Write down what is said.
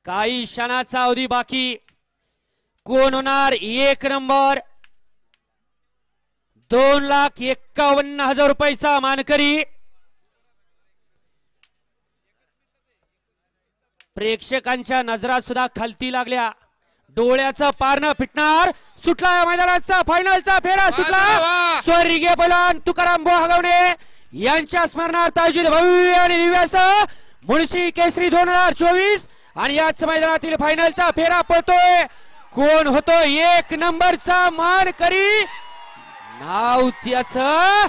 काही क्षणाचा अवधी बाकी. कोण होणार 1 नंबर? 2,51,000 रुपयाचा मानकरी. प्रेक्षकांच्या नजरा सुद्धा खालती लागल्या. डोळ्याचा पारणं फिटणार. सुटला या मैदानाचा फायनलचा फेरा सुटला. स्वर्गीय पैलवान तुकाराम बोहागवणे यांच्या स्मरणार्थ आयोजित भव्य आणि दिव्य मुळशी केसरी 2024 आणि याच मैदानातील फायनलचा फेरा पळतोय. कोण होतो 1 नंबरचा मानकरी? नाव त्याचं